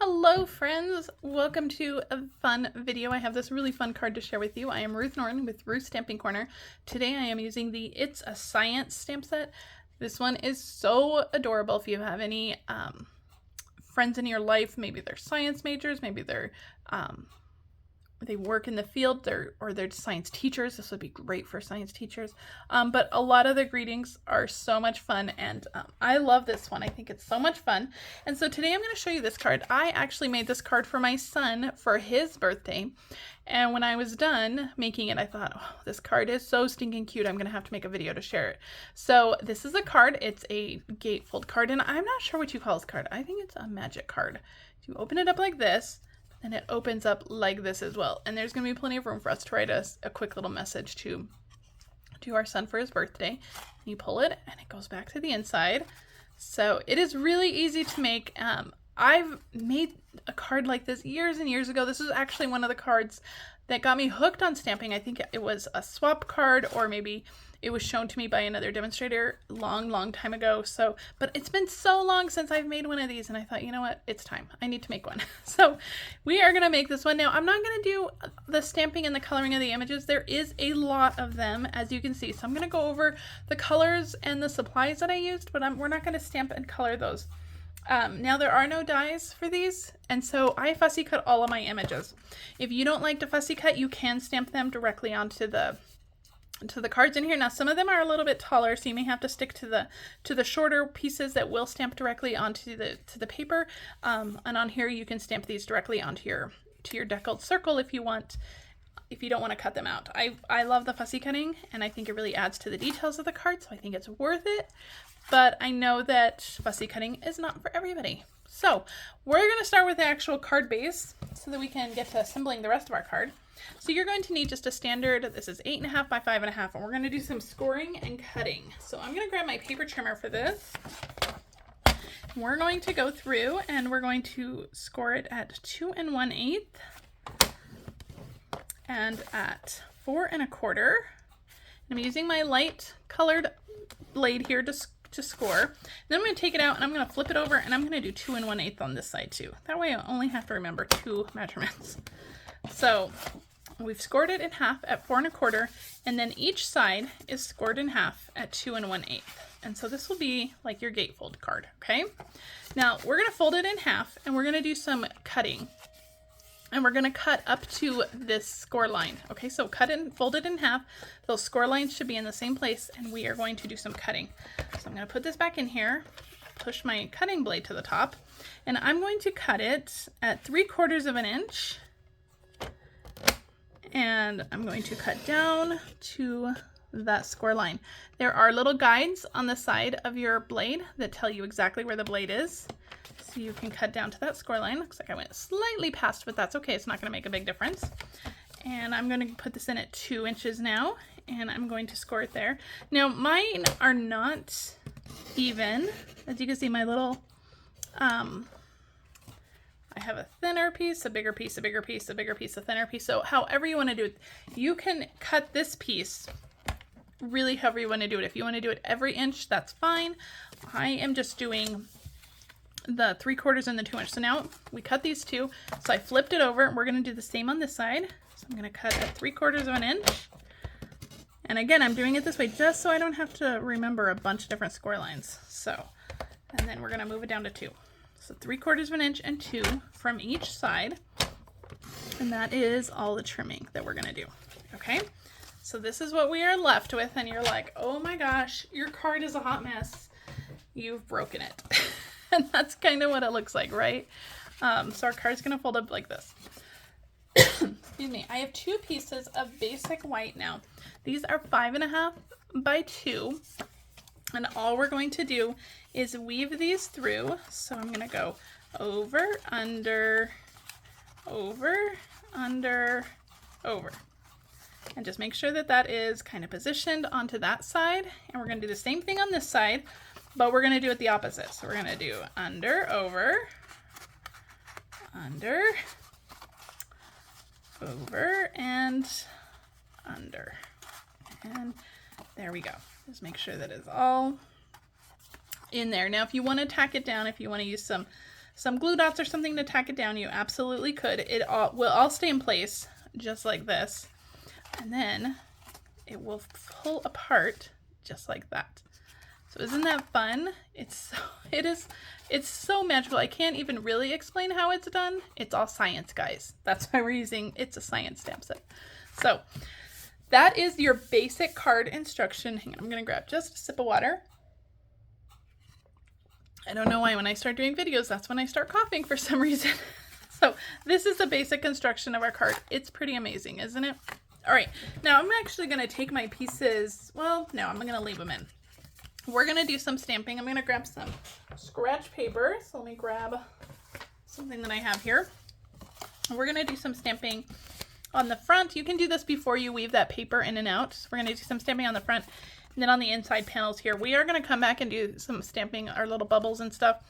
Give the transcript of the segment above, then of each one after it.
Hello friends, welcome to a fun video. I have this really fun card to share with you. I am Ruth Norton with Ruth Stamping Corner. Today I am using the It's a Science stamp set. This one is so adorable. If you have any friends in your life, maybe they're science majors, maybe they work in the field, or they're science teachers. This would be great for science teachers. But a lot of the greetings are so much fun, and I love this one. I think it's so much fun. And so today I'm going to show you this card. I actually made this card for my son for his birthday. And when I was done making it, I thought, oh, this card is so stinking cute. I'm going to have to make a video to share it. So this is a card. It's a gatefold card, and I'm not sure what you call this card. I think it's a magic card. You open it up like this, and it opens up like this as well. And there's going to be plenty of room for us to write a quick little message to our son for his birthday. You pull it, and it goes back to the inside. So it is really easy to make. I've made a card like this years and years ago. This is actually one of the cards that got me hooked on stamping. I think it was a swap card, or maybe it was shown to me by another demonstrator long time ago. But it's been so long since I've made one of these, and I thought, you know what, it's time. I need to make one. So we are gonna make this one. Now, I'm not gonna do the stamping and the coloring of the images. There is a lot of them, as you can see. So I'm gonna go over the colors and the supplies that I used, but we're not gonna stamp and color those. Now there are no dies for these, and so I fussy cut all of my images. If you don't like to fussy cut, you can stamp them directly onto the cards in here. Now some of them are a little bit taller, so you may have to stick to the shorter pieces that will stamp directly onto the paper. And on here you can stamp these directly onto your deckled circle if you don't want to cut them out. I love the fussy cutting, and I think it really adds to the details of the card, so I think it's worth it. But I know that fussy cutting is not for everybody. So we're going to start with the actual card base so that we can get to assembling the rest of our card. So you're going to need just a standard, this is 8.5 by 5.5, and we're going to do some scoring and cutting. So I'm going to grab my paper trimmer for this. We're going to go through and we're going to score it at 2 1/8 and at 4 1/4. I'm using my light colored blade here to score. Then I'm going to take it out and I'm going to flip it over, and I'm going to do 2 1/8 on this side too. That way I only have to remember 2 measurements. So we've scored it in half at 4 1/4, and then each side is scored in half at 2 1/8. And so this will be like your gatefold card, okay? Now we're going to fold it in half, and we're going to do some cutting. And we're going to cut up to this score line. Okay, so fold it in half. Those score lines should be in the same place, and we are going to do some cutting. So I'm going to put this back in here, push my cutting blade to the top, and I'm going to cut it at 3/4 inch. And I'm going to cut down to that score line. There are little guides on the side of your blade that tell you exactly where the blade is. So you can cut down to that score line. Looks like I went slightly past, but that's okay. It's not going to make a big difference. And I'm going to put this in at 2 inches now, and I'm going to score it there. Now mine are not even. As you can see, my little, I have a thinner piece, a bigger piece, a bigger piece, a bigger piece, a thinner piece. So however you want to do it, you can cut this piece really however you want to do it. If you want to do it every inch, that's fine. I am just doing the 3/4 and the 2 inch. So now we cut these two. So I flipped it over. We're going to do the same on this side. So I'm going to cut at 3/4 inch. And again, I'm doing it this way just so I don't have to remember a bunch of different score lines. So, and then we're going to move it down to 2. So 3/4 inch and 2 from each side. And that is all the trimming that we're going to do. Okay. So this is what we are left with. And you're like, oh my gosh, your card is a hot mess. You've broken it. And that's kind of what it looks like, right? So our card's going to fold up like this. Excuse me. I have 2 pieces of basic white now. These are 5.5 by 2. And all we're going to do is weave these through. So I'm going to go over, under, over, under, over. And just make sure that that is kind of positioned onto that side. And we're going to do the same thing on this side, but we're going to do it the opposite. So we're going to do under, over, under, over, and under. And there we go. Just make sure that it's all in there. Now, if you want to tack it down, if you want to use some some glue dots or something to tack it down, you absolutely could. It will all stay in place just like this. And then it will pull apart just like that. So isn't that fun? It's so magical. I can't even really explain how it's done. It's all science, guys. That's why we're using, it's a science stamp set. So that is your basic card instruction. Hang on, I'm gonna grab just a sip of water. I don't know why when I start doing videos, that's when I start coughing for some reason. So this is the basic instruction of our card. It's pretty amazing, isn't it? All right, now I'm actually gonna take my pieces, well, no, I'm gonna leave them in. We're gonna do some stamping. I'm gonna grab some scratch paper. So let me grab something that I have here. We're gonna do some stamping on the front. You can do this before you weave that paper in and out. So we're gonna do some stamping on the front, and then on the inside panels here. We are gonna come back and do some stamping, our little bubbles and stuff,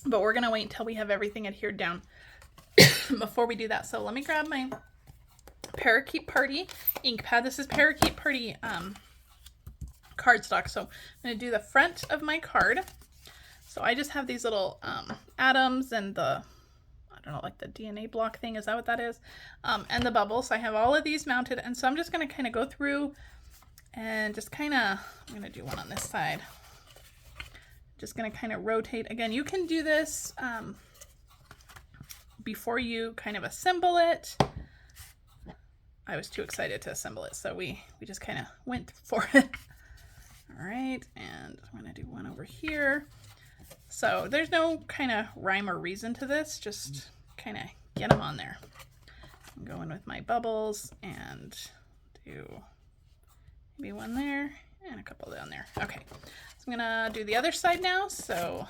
but we're gonna wait until we have everything adhered down before we do that. So let me grab my Parakeet Party ink pad. This is Parakeet Party cardstock. So I'm going to do the front of my card. So I just have these little atoms and the, I don't know, like the DNA block thing. Is that what that is? And the bubbles. So I have all of these mounted. And so I'm just going to kind of go through and just kind of, I'm going to do one on this side. Just going to kind of rotate. Again, you can do this before you kind of assemble it. I was too excited to assemble it, so we just kind of went for it. All right, and I'm gonna do one over here. So there's no kind of rhyme or reason to this, just kind of get them on there. I'm going with my bubbles and do maybe one there and a couple down there. Okay, so I'm gonna do the other side now. So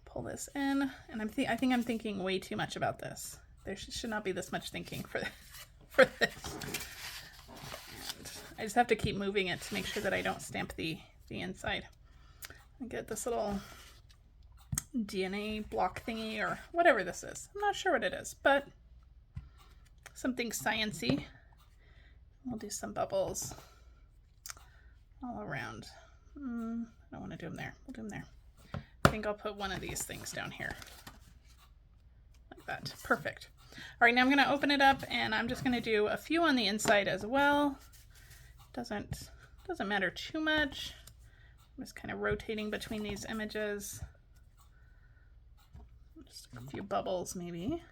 pull this in, and I think I'm thinking way too much about this. There should not be this much thinking for this. And I just have to keep moving it to make sure that I don't stamp the inside. And get this little DNA block thingy or whatever this is. I'm not sure what it is, but something sciencey. We'll do some bubbles all around. I don't want to do them there. We'll do them there. I think I'll put one of these things down here. That. Perfect. All right, now I'm going to open it up and I'm just going to do a few on the inside as well. Doesn't matter too much. I'm just kind of rotating between these images. Just a few bubbles maybe.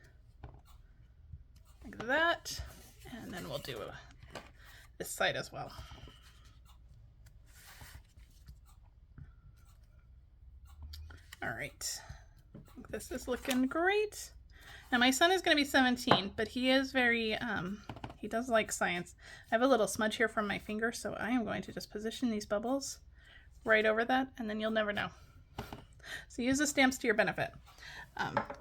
Like that. And then we'll do this side as well. All right. I think this is looking great. Now my son is going to be 17, but he is very, he does like science. I have a little smudge here from my finger, so I am going to just position these bubbles right over that, and then you'll never know. So use the stamps to your benefit.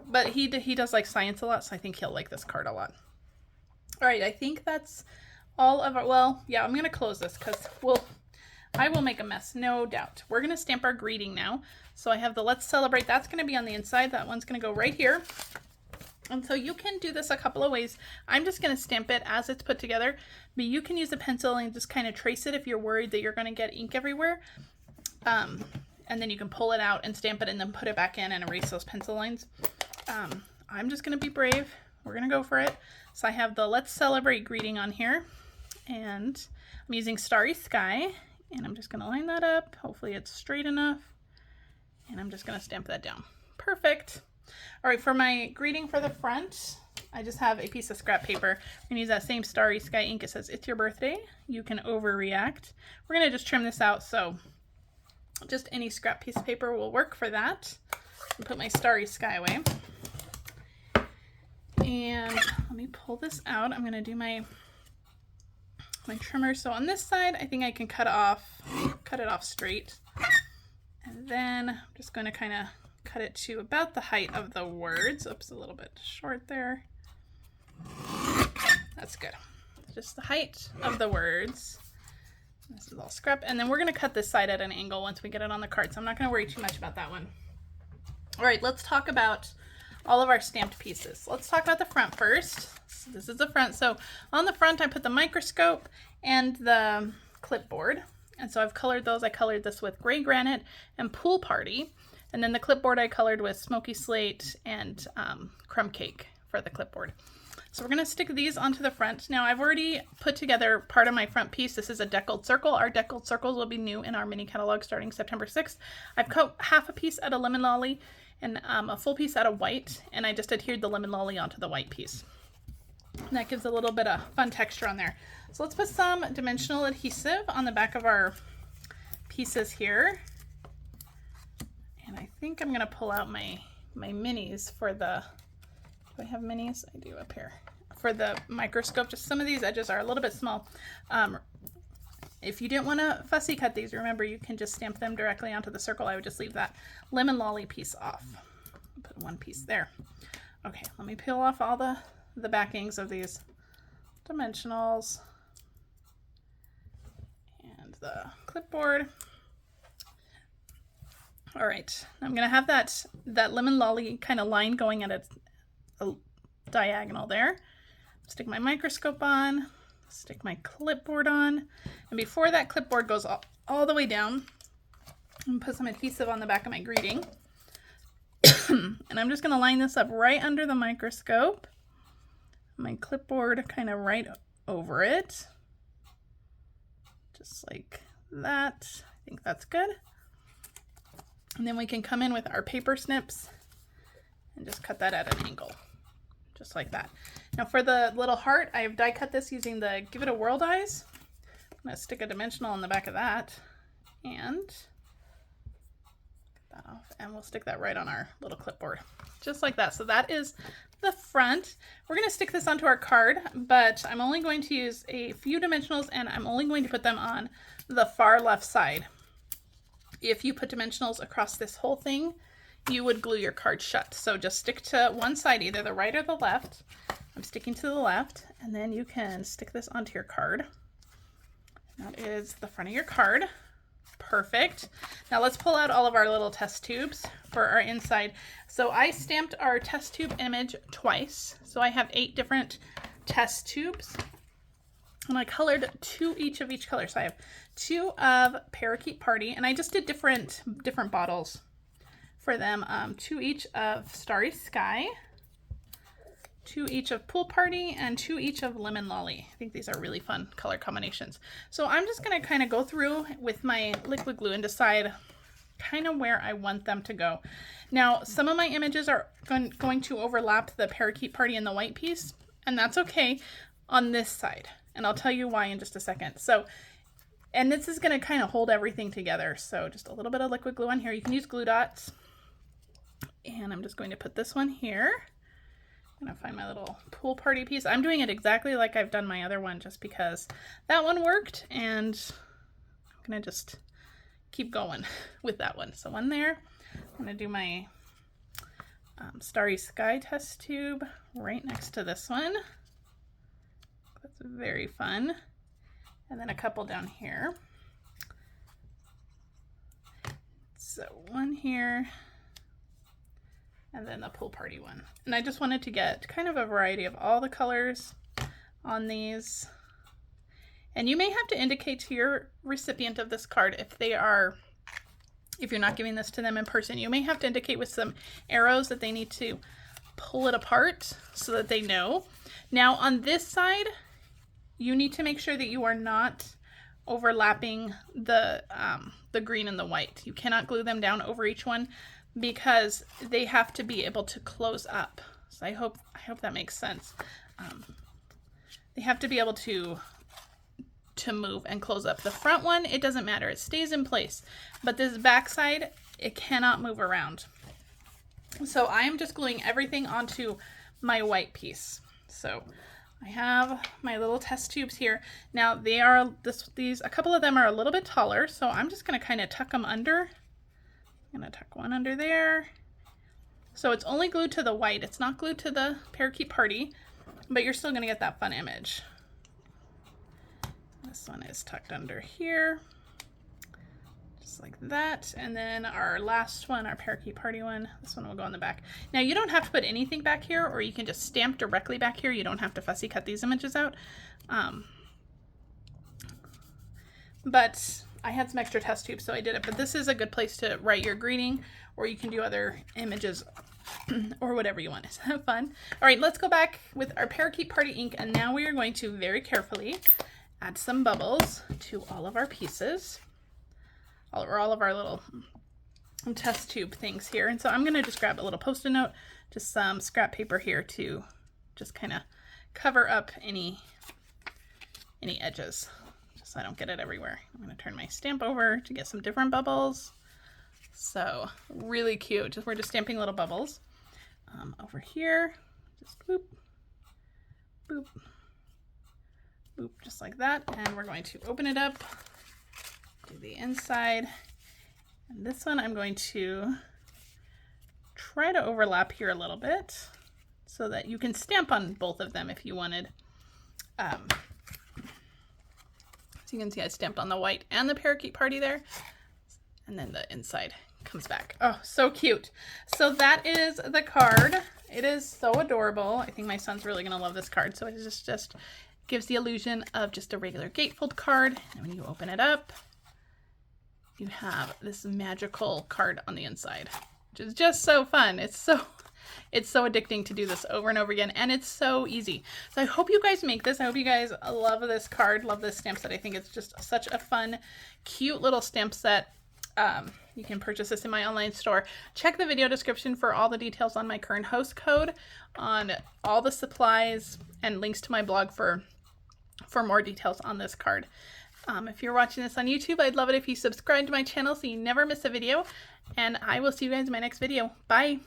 But he does like science a lot, so I think he'll like this card a lot. All right, I think that's all of our, well, yeah, I'm going to close this because I will make a mess, no doubt. We're going to stamp our greeting now. So I have the Let's Celebrate. That's going to be on the inside. That one's going to go right here. And so you can do this a couple of ways. I'm just going to stamp it as it's put together, but you can use a pencil and just kind of trace it if you're worried that you're going to get ink everywhere. And then you can pull it out and stamp it and then put it back in and erase those pencil lines. I'm just going to be brave. We're going to go for it. So I have the Let's Celebrate greeting on here, and I'm using Starry Sky, and I'm just going to line that up. Hopefully it's straight enough. And I'm just going to stamp that down. Perfect. All right, for my greeting for the front, I just have a piece of scrap paper. I'm going to use that same Starry Sky ink. It says, "It's your birthday. You can overreact." We're going to just trim this out, so just any scrap piece of paper will work for that. I'll put my Starry Sky away. And let me pull this out. I'm going to do my trimmer. So on this side, I think I can cut it off straight. And then I'm just going to kind of cut it to about the height of the words. Oops, a little bit short there. That's good. Just the height of the words. This is all scrap. And then we're going to cut this side at an angle once we get it on the card. So I'm not going to worry too much about that one. All right, let's talk about all of our stamped pieces. Let's talk about the front first. So this is the front. So on the front, I put the microscope and the clipboard. And so I've colored those. I colored this with Gray Granite and Pool Party. And then the clipboard I colored with Smoky Slate and Crumb Cake for the clipboard. So we're going to stick these onto the front. Now I've already put together part of my front piece. This is a deckled circle. Our deckled circles will be new in our mini catalog starting September 6th. I've cut half a piece out of lemon lolly and a full piece out of white, and I just adhered the lemon lolly onto the white piece. And that gives a little bit of fun texture on there. So let's put some dimensional adhesive on the back of our pieces here. And I think I'm going to pull out my minis for the, do I have minis? I do up here. For the microscope, just some of these edges are a little bit small. If you didn't want to fussy cut these, remember you can just stamp them directly onto the circle. I would just leave that lemon lolly piece off. Put one piece there. Okay, let me peel off all the backings of these dimensionals and the clipboard. All right, I'm gonna have that lemon lolly kind of line going at a diagonal there. Stick my microscope on, stick my clipboard on, and before that clipboard goes all the way down, I'm gonna put some adhesive on the back of my greeting. And I'm just gonna line this up right under the microscope. My clipboard kind of right over it. Just like that. I think that's good. And then we can come in with our paper snips and just cut that at an angle. Just like that. Now for the little heart, I have die cut this using the Give It a Whirl dies. I'm going to stick a dimensional on the back of that and get that off, and we'll stick that right on our little clipboard. Just like that. So that is the front. We're going to stick this onto our card, but I'm only going to use a few dimensionals and I'm only going to put them on the far left side. If you put dimensionals across this whole thing, you would glue your card shut. So just stick to one side, either the right or the left. I'm sticking to the left, and then you can stick this onto your card. That is the front of your card. Perfect. Now let's pull out all of our little test tubes for our inside. So I stamped our test tube image twice. So I have 8 different test tubes, and I colored 2 each of each color. So I have 2 of Parakeet Party, and I just did different bottles for them. 2 each of Starry Sky, 2 each of Pool Party, and 2 each of Lemon Lolly. I think these are really fun color combinations. So I'm just going to kind of go through with my liquid glue and decide kind of where I want them to go. Now, some of my images are going to overlap the Parakeet Party and the white piece, and that's okay on this side. And I'll tell you why in just a second. So, and this is going to kind of hold everything together. So just a little bit of liquid glue on here. You can use glue dots. And I'm just going to put this one here. I'm going to find my little Pool Party piece. I'm doing it exactly like I've done my other one just because that one worked, and I'm going to just keep going with that one. So one there. I'm going to do my Starry Sky test tube right next to this one. That's very fun. And then a couple down here. So one here, and then the Pool Party one. And I just wanted to get kind of a variety of all the colors on these. And you may have to indicate to your recipient of this card if you're not giving this to them in person, you may have to indicate with some arrows that they need to pull it apart so that they know. Now on this side, you need to make sure that you are not overlapping the green and the white. You cannot glue them down over each one because they have to be able to close up. So I hope that makes sense. They have to be able to move and close up. The front one, it doesn't matter. It stays in place. But this back side, it cannot move around. So I am just gluing everything onto my white piece. So I have my little test tubes here. Now they are a couple of them are a little bit taller, so I'm just going to kind of tuck them under. I'm going to tuck one under there. So it's only glued to the white. It's not glued to the Parakeet Party, but you're still going to get that fun image. This one is tucked under here, just like that. And then our last one, our Parakeet Party one, this one will go on the back. Now you don't have to put anything back here, or you can just stamp directly back here. You don't have to fussy cut these images out. But I had some extra test tubes, so I did it, but this is a good place to write your greeting, or you can do other images or whatever you want. Isn't that fun? All right, let's go back with our Parakeet Party ink, and now we are going to very carefully add some bubbles to all of our pieces, all of our little test tube things here. And so I'm going to just grab a little Post-it note, just some scrap paper here to just kind of cover up any edges, just so I don't get it everywhere. I'm going to turn my stamp over to get some different bubbles. So really cute. We're just stamping little bubbles. Over here, just boop, boop, boop, just like that. And we're going to open it up, do the inside. And this one I'm going to try to overlap here a little bit so that you can stamp on both of them if you wanted. So you can see I stamped on the white and the Parakeet Party there. And then the inside comes back. Oh, so cute. So that is the card. It is so adorable. I think my son's really going to love this card. So it just gives the illusion of just a regular Gatefold card. And when you open it up, you have this magical card on the inside, which is just so fun. It's so addicting to do this over and over again, and it's so easy. So I hope you guys make this. I hope you guys love this card, love this stamp set. I think it's just such a fun, cute little stamp set. You can purchase this in my online store. Check the video description for all the details on my current host code, on all the supplies, and links to my blog for more details on this card. If you're watching this on YouTube, I'd love it if you subscribe to my channel so you never miss a video, and I will see you guys in my next video. Bye!